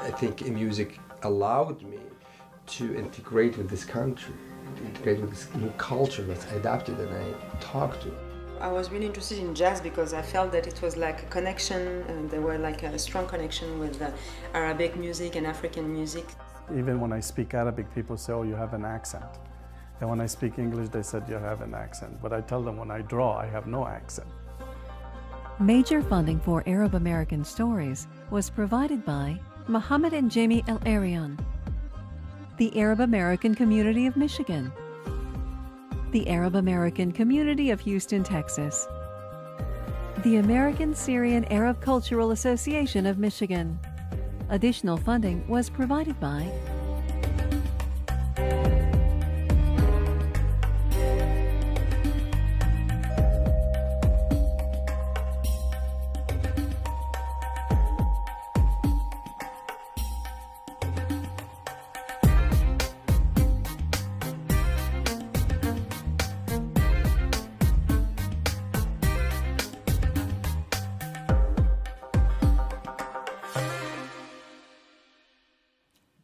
I think music allowed me to integrate with this country, to integrate with this new culture that's adapted and I talk to. I was really interested in jazz because I felt that it was like a connection, and there were like a strong connection with Arabic music and African music. Even when I speak Arabic, people say, oh, you have an accent. And when I speak English, they said, you have an accent. But I tell them when I draw, I have no accent. Major funding for Arab American Stories was provided by Mohammed and Jamie El Arian, the Arab American Community of Michigan, the Arab American Community of Houston, Texas, the American Syrian Arab Cultural Association of Michigan. Additional funding was provided by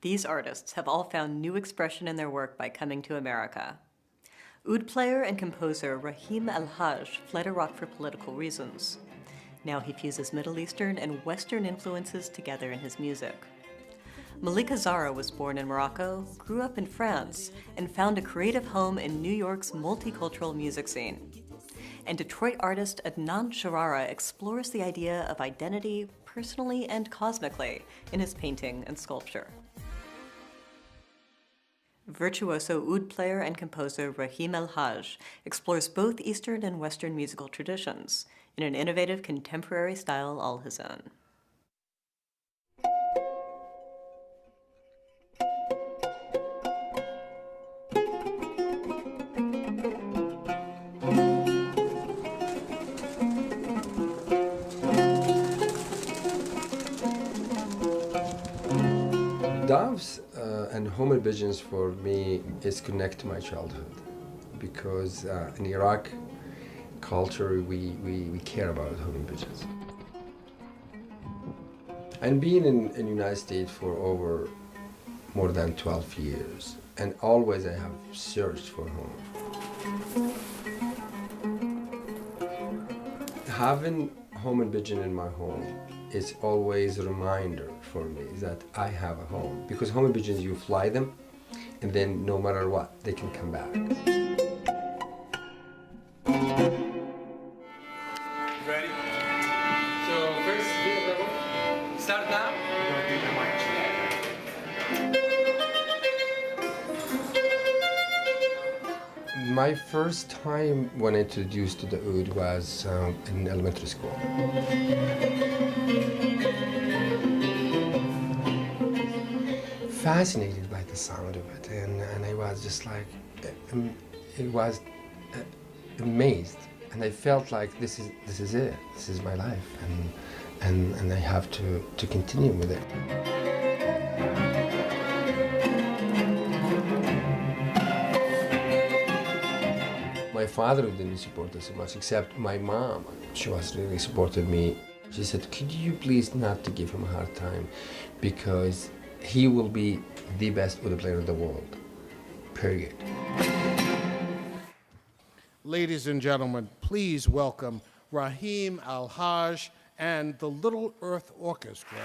These artists have all found new expression in their work by coming to America. Oud player and composer Rahim AlHaj fled Iraq for political reasons. Now he fuses Middle Eastern and Western influences together in his music. Malika Zarra was born in Morocco, grew up in France, and found a creative home in New York's multicultural music scene. And Detroit artist Adnan Charara explores the idea of identity personally and cosmically in his painting and sculpture. Virtuoso oud player and composer Rahim AlHaj explores both Eastern and Western musical traditions in an innovative contemporary style all his own. Doves and human pigeons for me is connect to my childhood, because in Iraq culture we care about human pigeons. And being in the United States for over more than 12 years, and always I have searched for home. Having human pigeon in my home is always a reminder for me that I have a home. Because home pigeons, you fly them, and then no matter what, they can come back. Ready? So first, start now. My first time when I introduced to the oud was in elementary school. Fascinated by the sound of it, and I was just like, it was amazed, and I felt like this is it, this is my life, and I have to continue with it. My father didn't support us so much, except my mom. She was really supported me. She said, could you please not to give him a hard time, because he will be the best oud player in the world, period. Ladies and gentlemen, please welcome Rahim AlHaj and the Little Earth Orchestra.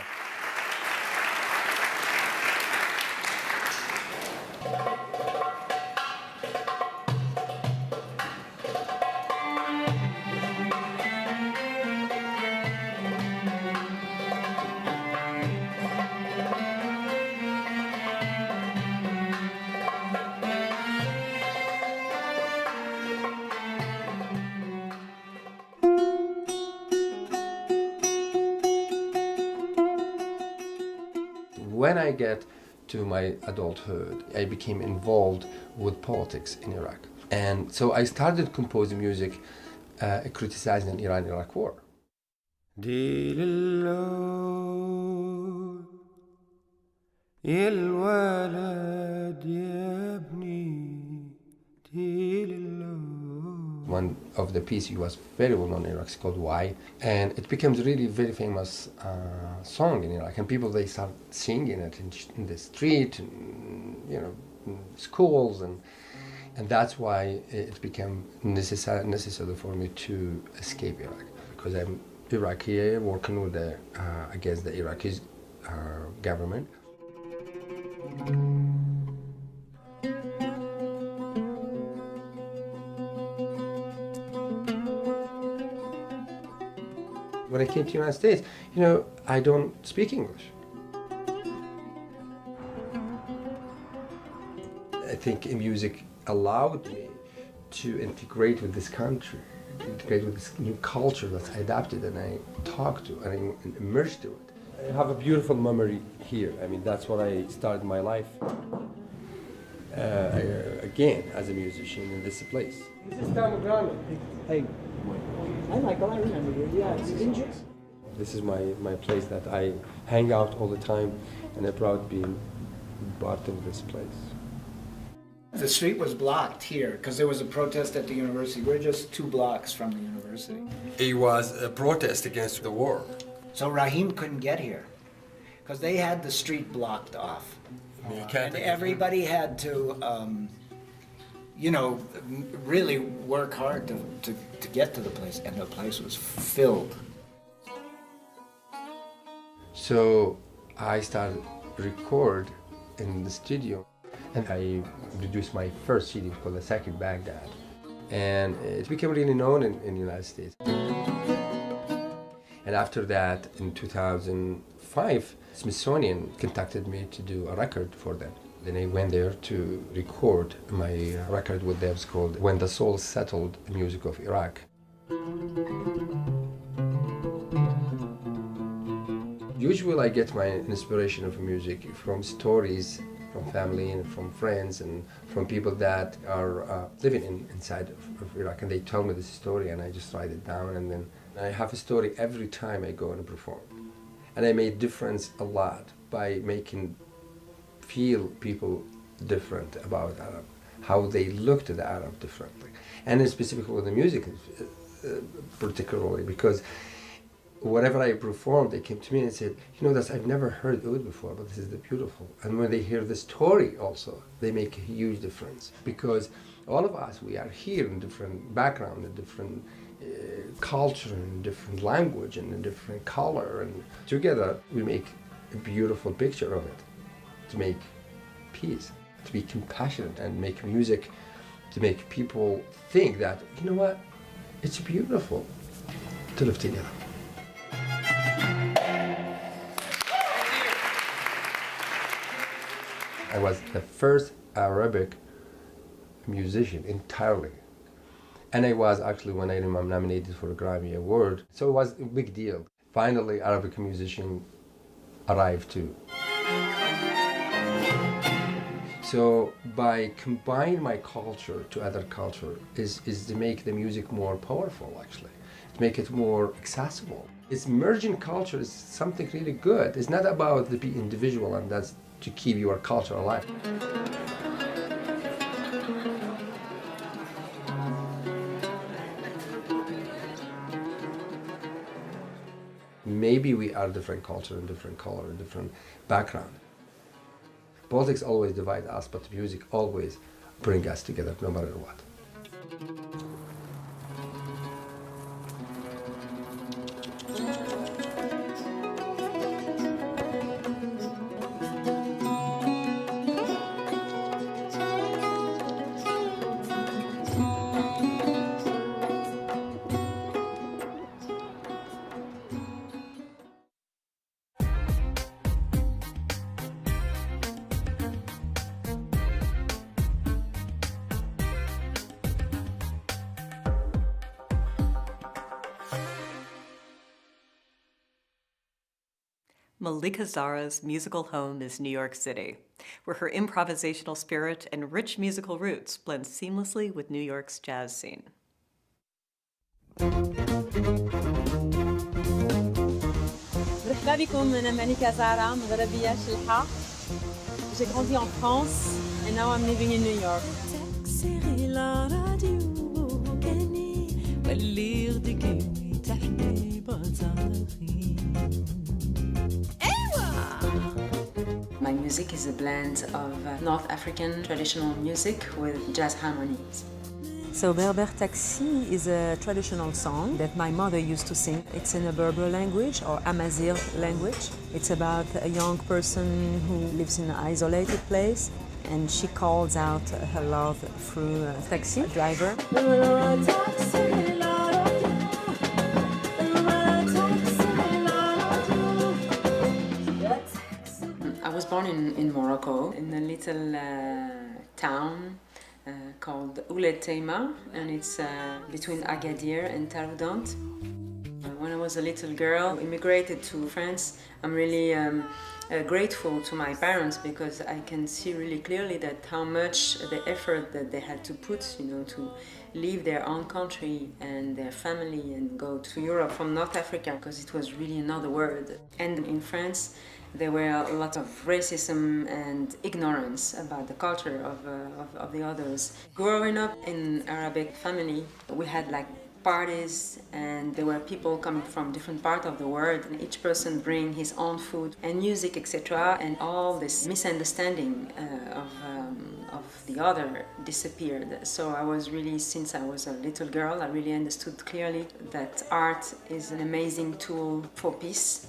When I get to my adulthood, I became involved with politics in Iraq. And so I started composing music criticizing the Iran-Iraq war. When of the piece. It was very well known in Iraq. It's called Why, and it becomes really very famous song in Iraq. And people, they start singing it in the street, and, you know, in schools, and that's why it became necessary for me to escape Iraq, because I'm Iraqi working with against the Iraqi government. When I came to the United States, you know, I don't speak English. I think music allowed me to integrate with this country, to integrate with this new culture that I adapted and I talked to and I immersed to it. I have a beautiful memory here. I mean, that's where I started my life again as a musician in this place. This is Tom Grano. Hey. Hi, Michael. I remember you. Yeah, didn't you? This is my place that I hang out all the time, and I'm proud being part of this place. The street was blocked here because there was a protest at the university. We're just 2 blocks from the university. It was a protest against the war. So Rahim couldn't get here because they had the street blocked off. And everybody had to, you know, really work hard to get to the place, and the place was filled. So I started record in the studio, and I produced my first CD called The Second Baghdad, and it became really known in the United States. And after that, in 2005, Smithsonian contacted me to do a record for them. Then I went there to record my record with them. It's called When the Soul Settled, the Music of Iraq. Usually I get my inspiration of music from stories, from family and from friends and from people that are living inside of Iraq, and they tell me this story and I just write it down, and then I have a story every time I go and perform. And I made difference a lot by making feel people different about Arab, how they looked at the Arab differently, and specifically with the music particularly, because whatever I performed, they came to me and said, you know, I've never heard oud before, but this is beautiful. And when they hear the story also, they make a huge difference, because all of us, we are here in different background, in different culture, and different language, and a different color, and together we make a beautiful picture of it, to make peace, to be compassionate, and make music to make people think that, you know what, it's beautiful to live together. I was the first Arabic musician entirely. And I was actually, when I'm nominated for a Grammy Award, so it was a big deal. Finally, Arabic musician arrived too. So by combining my culture to other culture is to make the music more powerful, actually, to make it more accessible. It's merging culture is something really good. It's not about the individual, and that's to keep your culture alive. Maybe we are different culture and different color and different background. Politics always divide us, but music always bring us together, no matter what. Malika Zarra's musical home is New York City, where her improvisational spirit and rich musical roots blend seamlessly with New York's jazz scene. مرحبا بكم. أنا مالكة زارا مغربية شلحة. J'ai grandi en France and now I'm living in New York. My music is a blend of North African traditional music with jazz harmonies. So Berber Taxi is a traditional song that my mother used to sing. It's in a Berber language or Amazigh language. It's about a young person who lives in an isolated place and she calls out her love through a taxi driver. I was born in Morocco, in a little town called Ouled Teima, and it's between Agadir and Taroudant. When I was a little girl, immigrated to France, I'm really grateful to my parents because I can see really clearly that how much the effort that they had to put, you know, to leave their own country and their family and go to Europe from North Africa, because it was really another world. And in France, there were a lot of racism and ignorance about the culture of the others. Growing up in Arabic family, we had like parties and there were people coming from different parts of the world and each person bring his own food and music, etc. And all this misunderstanding of the other disappeared. So I was really, since I was a little girl, I really understood clearly that art is an amazing tool for peace.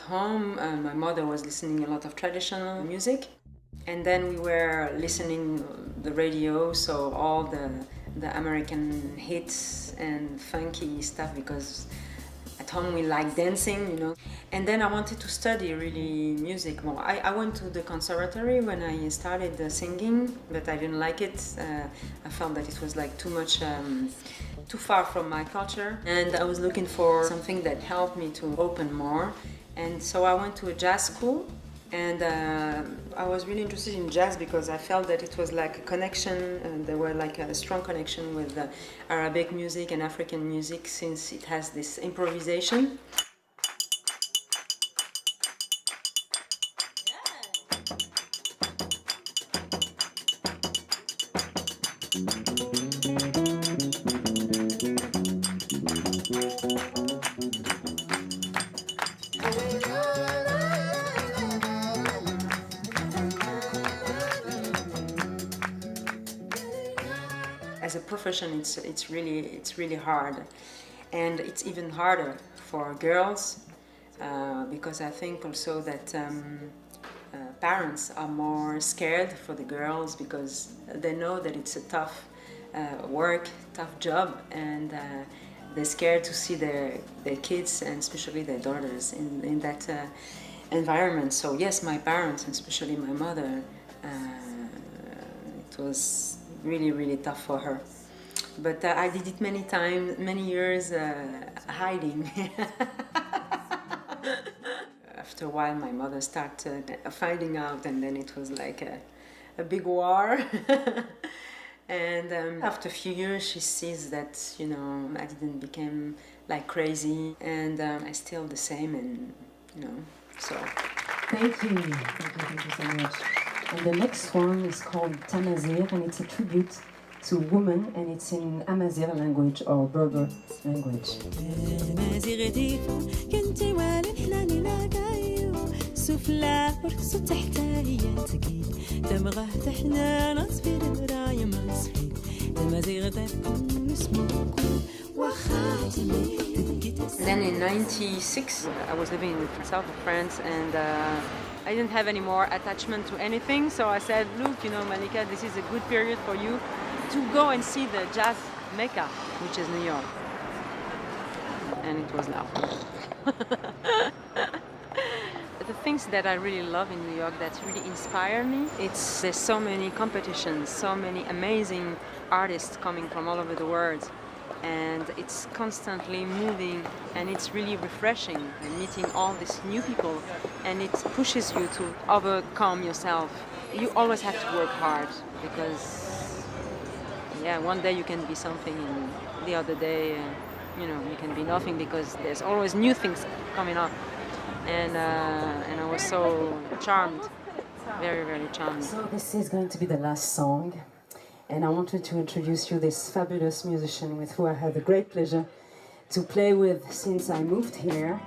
Home, my mother was listening a lot of traditional music, and then we were listening the radio, so all the American hits and funky stuff, because at home we like dancing, you know. And then I wanted to study really music more. I went to the conservatory when I started singing, but I didn't like it. I felt that it was like too much, too far from my culture, and I was looking for something that helped me to open more. And so I went to a jazz school, and I was really interested in jazz because I felt that it was like a connection, and there were like a strong connection with Arabic music and African music, since it has this improvisation. As a profession, it's really hard, and it's even harder for girls because I think also that parents are more scared for the girls because they know that it's a tough work, tough job, and they're scared to see their kids and especially their daughters in that environment. So yes, my parents, and especially my mother, it was really tough for her, but I did it many times, many years hiding. After a while my mother started finding out, and then it was like a big war. And after a few years she sees that, you know, I didn't become like crazy, and I still the same, and you know, so. Thank you so much. And the next one is called Tamazir, and it's a tribute to women, and it's in Amazigh language or Berber language. Then in '96, I was living in the south of France, and I didn't have any more attachment to anything, so I said, look, you know, Malika, this is a good period for you to go and see the jazz mecca, which is New York. And it was now. The things that I really love in New York that really inspire me, there's so many competitions, so many amazing artists coming from all over the world. And it's constantly moving, and it's really refreshing, and meeting all these new people, and it pushes you to overcome yourself. You always have to work hard because yeah, one day you can be something, and the other day, you know, you can be nothing, because there's always new things coming up. And I was so charmed, very, very charmed. So this is going to be the last song, and I wanted to introduce you this fabulous musician with who I had the great pleasure to play with since I moved here.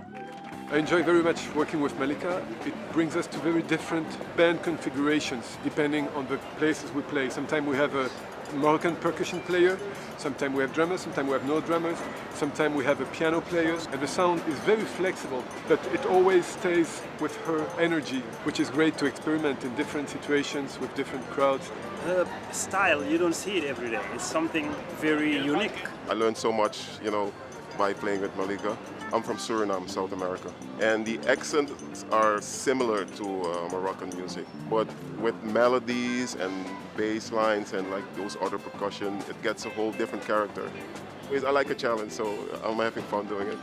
I enjoy very much working with Malika. It brings us to very different band configurations depending on the places we play. Sometimes we have a Moroccan percussion player, sometimes we have drummers, sometimes we have no drummers, sometimes we have a piano player, and the sound is very flexible, but it always stays with her energy, which is great to experiment in different situations with different crowds. Her style, you don't see it every day. It's something very unique. I learned so much, you know, by playing with Malika. I'm from Suriname, South America, and the accents are similar to Moroccan music, but with melodies and bass lines and like those other percussion, it gets a whole different character. I like a challenge, so I'm having fun doing it.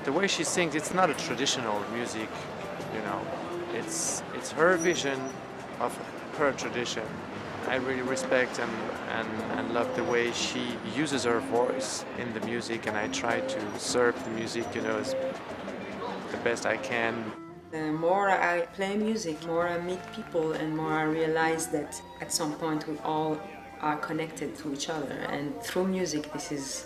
The way she sings, it's not a traditional music, you know. It's her vision of her tradition. I really respect and love the way she uses her voice in the music, and I try to serve the music, you know, as the best I can. The more I play music, more I meet people, and more I realize that at some point we all are connected to each other. And through music, this is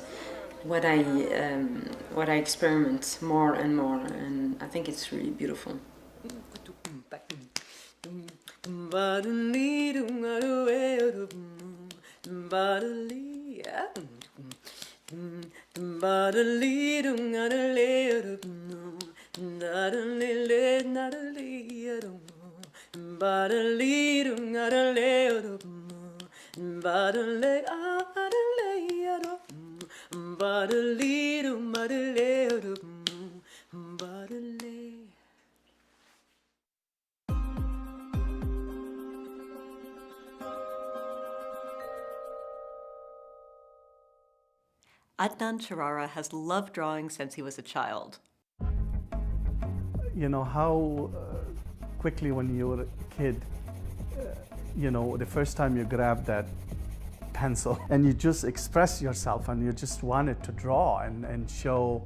what I experiment more and more, and I think it's really beautiful. Adnan Charara has loved drawing since he was a child. You know how quickly when you were a kid, you know, the first time you grab that pencil and you just express yourself and you just wanted to draw and show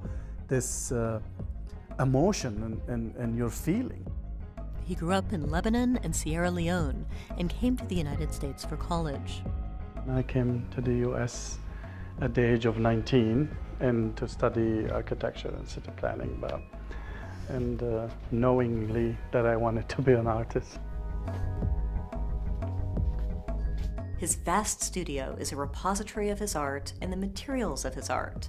this emotion and your feeling. He grew up in Lebanon and Sierra Leone and came to the United States for college. I came to the US at the age of 19 and to study architecture and city planning, and knowingly that I wanted to be an artist. His vast studio is a repository of his art and the materials of his art,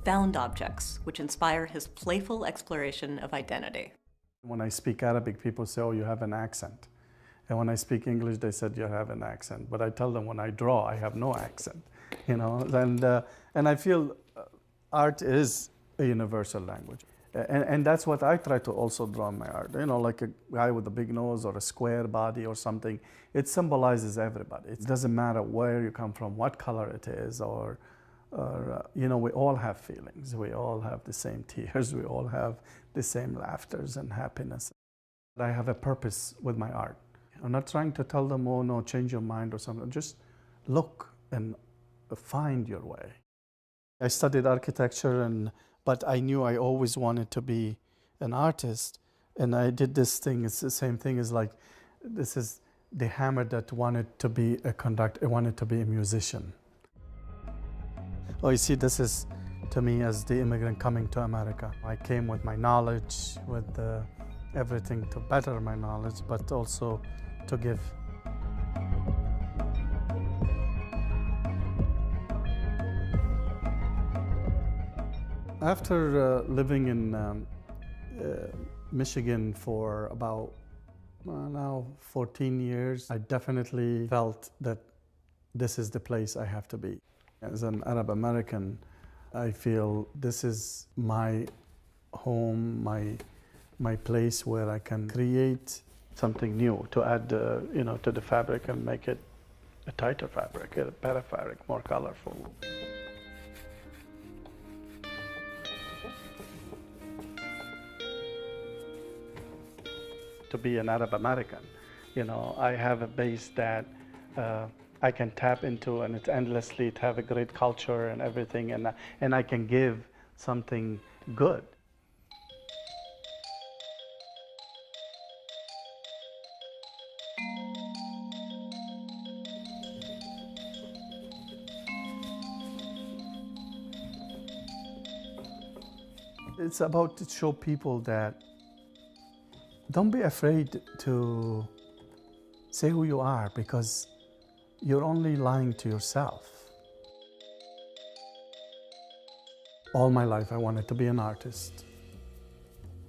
found objects which inspire his playful exploration of identity. When I speak Arabic, people say, oh, you have an accent. And when I speak English, they said, you have an accent. But I tell them when I draw, I have no accent. You know, and I feel art is a universal language. And that's what I try to also draw in my art. You know, like a guy with a big nose or a square body or something. It symbolizes everybody. It doesn't matter where you come from, what color it is, or you know, we all have feelings. We all have the same tears. We all have the same laughters and happiness. I have a purpose with my art. I'm not trying to tell them, oh no, change your mind or something. Just look and find your way. I studied architecture, but I knew I always wanted to be an artist, and I did this thing. It's the same thing as like, this is the hammer that wanted to be a conductor, wanted to be a musician. Oh, you see, this is to me as the immigrant coming to America. I came with my knowledge, with everything to better my knowledge, but also to give. After living in Michigan for about now 14 years, I definitely felt that this is the place I have to be. As an Arab American, I feel this is my home, my place where I can create something new to add, you know, to the fabric and make it a tighter fabric, a better fabric, more colorful. To be an Arab American, you know, I have a base that I can tap into, and it's endlessly to have a great culture and everything, and I can give something good. It's about to show people that don't be afraid to say who you are, because you're only lying to yourself. All my life I wanted to be an artist,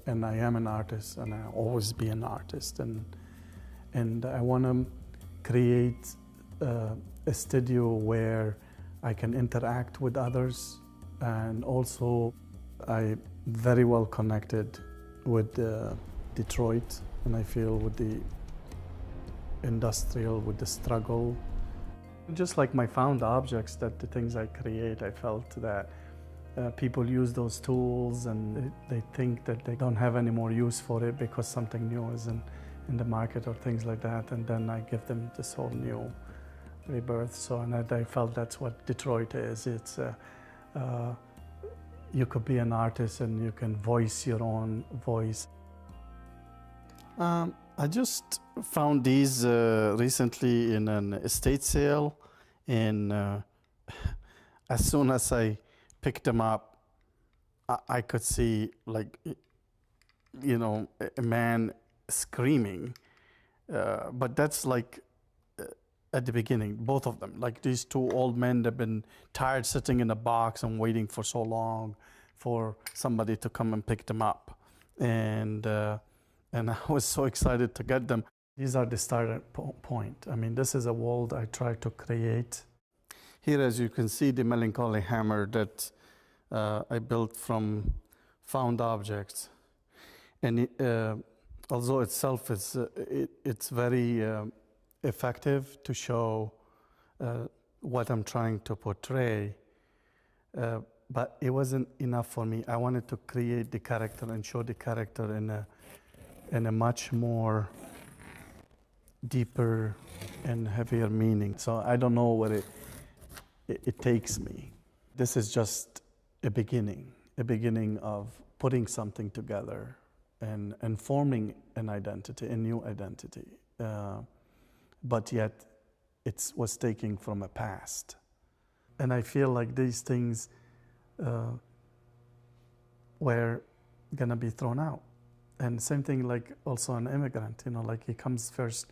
and I am an artist, and I'll always be an artist, and I want to create a studio where I can interact with others, and also I'm very well connected with Detroit, and I feel with the industrial, with the struggle. Just like my found objects, that the things I create, I felt that people use those tools and they think that they don't have any more use for it because something new is in the market or things like that, and then I give them this whole new rebirth. So, and I felt that's what Detroit is. It's you could be an artist and you can voice your own voice. I just found these recently in an estate sale, and as soon as I picked them up, I could see, like, you know, a man screaming, but that's like at the beginning, both of them, like these two old men that have been tired sitting in a box and waiting for so long for somebody to come and pick them up, and I was so excited to get them. These are the starting point. I mean, this is a world I try to create. Here, as you can see, the melancholy hammer that I built from found objects. And although itself is, it's very effective to show what I'm trying to portray, but it wasn't enough for me. I wanted to create the character and show the character in a much more deeper and heavier meaning. So I don't know where it takes me. This is just a beginning of putting something together and forming an identity, a new identity. But yet it was taken from a past. And I feel like these things were gonna be thrown out. And same thing like also an immigrant, you know, like he comes first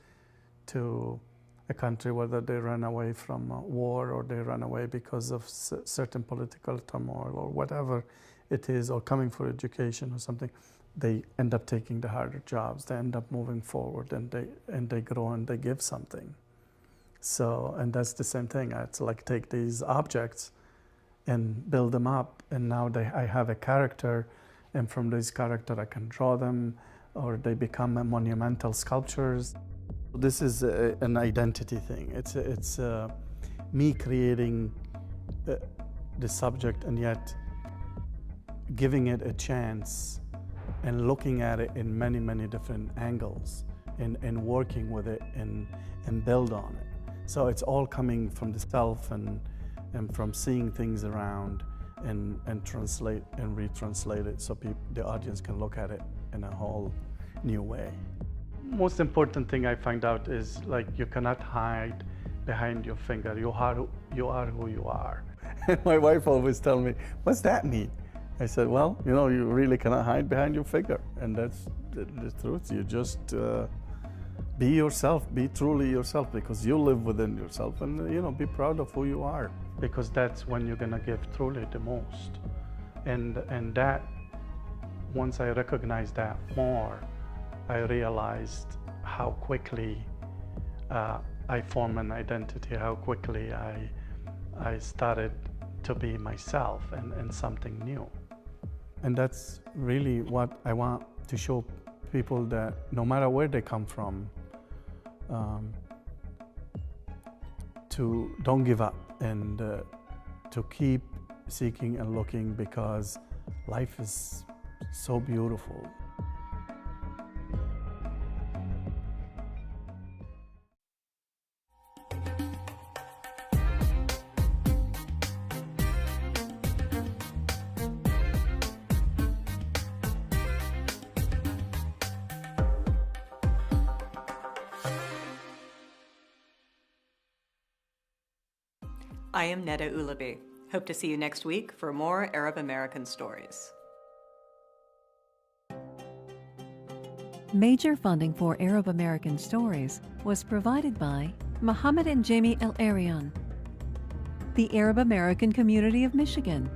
to a country, whether they run away from war or they run away because of certain political turmoil or whatever it is, or coming for education or something, they end up taking the harder jobs. They end up moving forward, and they grow and they give something. So, and that's the same thing. It's like take these objects and build them up, and now I have a character, and from this character I can draw them, or they become monumental sculptures. This is an identity thing. It's me creating the subject and yet giving it a chance and looking at it in many, many different angles and working with it and build on it. So it's all coming from the self and from seeing things around and translate and retranslate it so the audience can look at it in a whole new way. Most important thing I find out is, like, you cannot hide behind your finger. You are who you are. And my wife always tells me, what's that mean? I said, well, you know, you really cannot hide behind your finger. And that's the truth. You just be yourself, be truly yourself, because you live within yourself, and, you know, be proud of who you are, because that's when you're gonna give truly the most. And that, once I recognized that more, I realized how quickly I form an identity, how quickly I started to be myself and something new. And that's really what I want to show people, that no matter where they come from, to don't give up and to keep seeking and looking, because life is so beautiful. I am Neda Ulabi. Hope to see you next week for more Arab American stories. Major funding for Arab American Stories was provided by Mohammed and Jamie AlHaj, the Arab American Community of Michigan,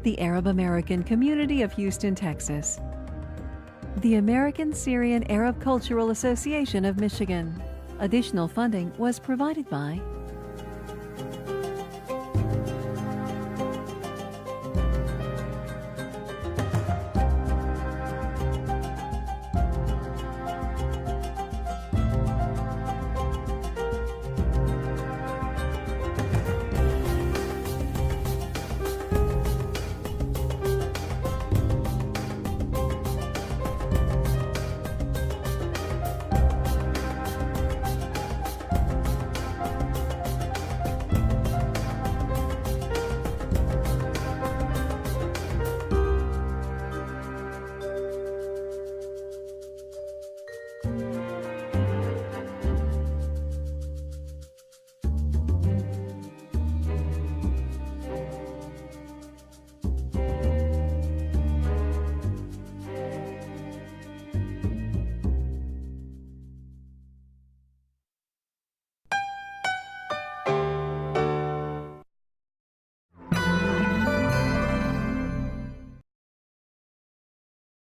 the Arab American Community of Houston, Texas, the American Syrian Arab Cultural Association of Michigan. Additional funding was provided by